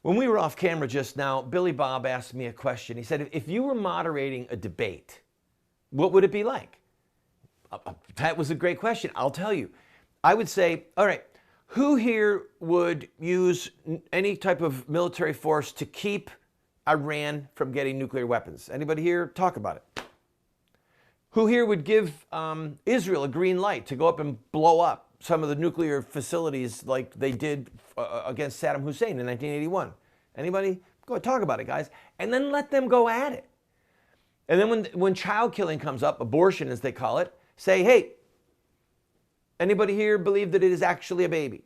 When we were off camera just now, Billy Bob asked me a question. He said, if you were moderating a debate, what would it be like? That was a great question. I'll tell you. I would say, all right, who here would use any type of military force to keep Iran from getting nuclear weapons? Anybody here? Talk about it. Who here would give Israel a green light to go up and blow up some of the nuclear facilities like they did against Saddam Hussein in 1981? Anybody? Go ahead, talk about it, guys. And then let them go at it. And then when child killing comes up, abortion as they call it, say, hey, anybody here believe that it is actually a baby?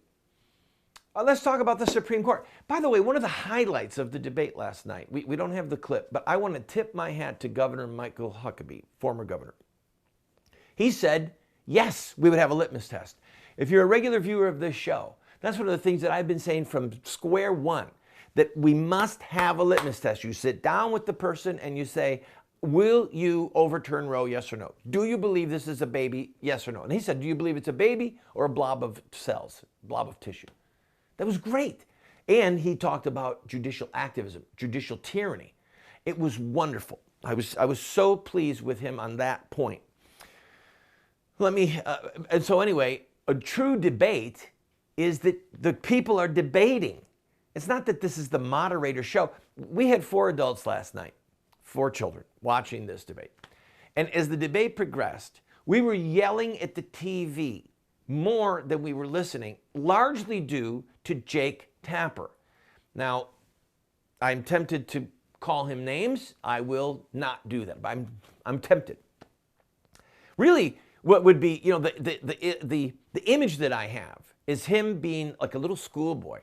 Let's talk about the Supreme Court. By the way, one of the highlights of the debate last night, we don't have the clip, but I want to tip my hat to Governor Michael Huckabee, former governor. He said, yes, we would have a litmus test. If you're a regular viewer of this show, that's one of the things that I've been saying from square one, that we must have a litmus test. You sit down with the person and you say, will you overturn Roe, yes or no? Do you believe this is a baby, yes or no? And he said, do you believe it's a baby or a blob of cells, blob of tissue? That was great. And he talked about judicial activism, judicial tyranny. It was wonderful. I was so pleased with him on that point. And so anyway, a true debate is that the people are debating. It's not that this is the moderator show. We had 4 adults last night, 4 children watching this debate. And as the debate progressed, we were yelling at the TV more than we were listening, largely due to Jake Tapper. Now, I'm tempted to call him names. I will not do that, but I'm tempted. Really, what would be, the image that I have is him being like a little schoolboy,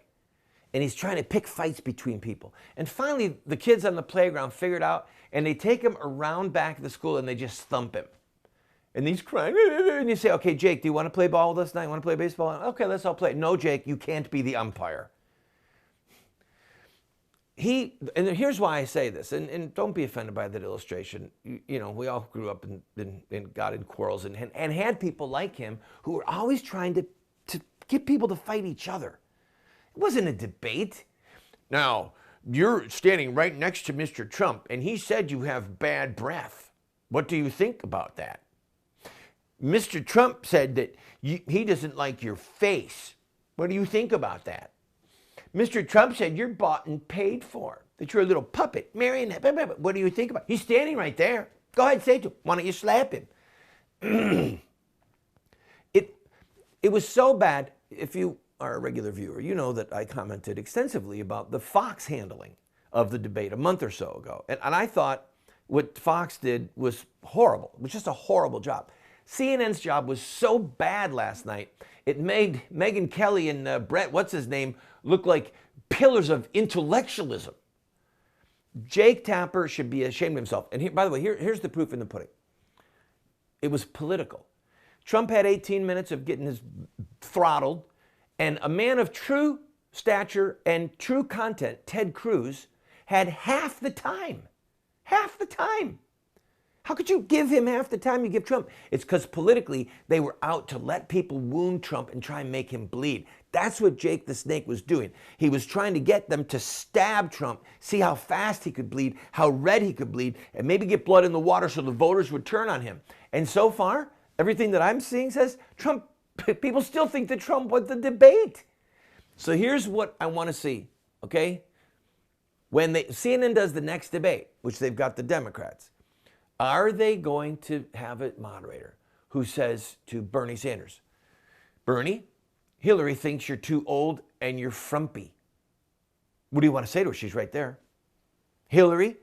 and he's trying to pick fights between people. And finally, the kids on the playground figure it out, and they take him around back of the school, and they just thump him. And he's crying, and you say, okay, Jake, do you want to play ball with us tonight? You want to play baseball? Okay, let's all play. No, Jake, you can't be the umpire. And here's why I say this, and don't be offended by that illustration. We all grew up and got in quarrels and had people like him who were always trying to get people to fight each other. It wasn't a debate. Now, you're standing right next to Mr. Trump, and he said you have bad breath. What do you think about that? Mr. Trump said that he doesn't like your face. What do you think about that? Mr. Trump said you're bought and paid for, that you're a little puppet, marionette. What do you think about it? He's standing right there. Go ahead, say to him. Why don't you slap him? It was so bad. If you are a regular viewer, you know that I commented extensively about the Fox handling of the debate a month or so ago. And I thought what Fox did was horrible. It was just a horrible job. CNN's job was so bad last night, it made Megyn Kelly and Brett, what's his name, look like pillars of intellectualism. Jake Tapper should be ashamed of himself. And by the way, here's the proof in the pudding. It was political. Trump had 18 minutes of getting his throttled, and a man of true stature and true content, Ted Cruz, had half the time. Half the time. How could you give him half the time you give Trump? It's because politically they were out to let people wound Trump and try and make him bleed. That's what Jake the Snake was doing. He was trying to get them to stab Trump, see how fast he could bleed, how red he could bleed, and maybe get blood in the water so the voters would turn on him. And so far, everything that I'm seeing says Trump, people still think that Trump won the debate. So here's what I want to see, okay? When CNN does the next debate, which they've got the Democrats, are they going to have a moderator who says to Bernie Sanders, Bernie, Hillary thinks you're too old and you're frumpy. What do you want to say to her? She's right there. Hillary,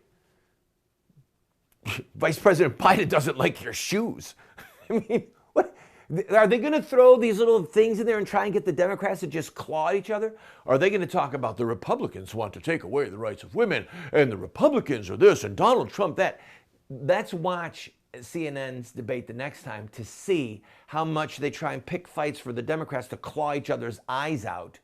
Vice President Biden doesn't like your shoes. I mean, what? Are they going to throw these little things in there and try and get the Democrats to just claw at each other? Or are they going to talk about the Republicans want to take away the rights of women and the Republicans are this and Donald Trump that? Let's watch CNN's debate the next time to see how much they try and pick fights for the Democrats to claw each other's eyes out.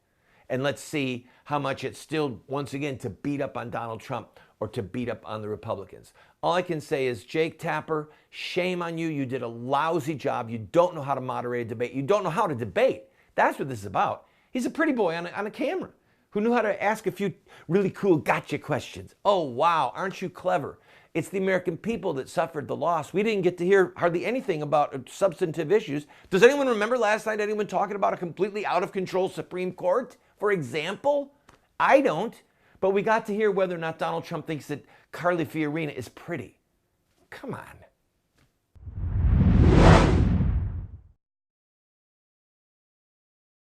And let's see how much it's still, once again, to beat up on Donald Trump or to beat up on the Republicans. All I can say is, Jake Tapper, shame on you. You did a lousy job. You don't know how to moderate a debate. You don't know how to debate. That's what this is about. He's a pretty boy on a camera who knew how to ask a few really cool gotcha questions. Oh, wow, aren't you clever? It's the American people that suffered the loss. We didn't get to hear hardly anything about substantive issues. Does anyone remember last night anyone talking about a completely out of control Supreme Court, for example? I don't, but we got to hear whether or not Donald Trump thinks that Carly Fiorina is pretty. Come on.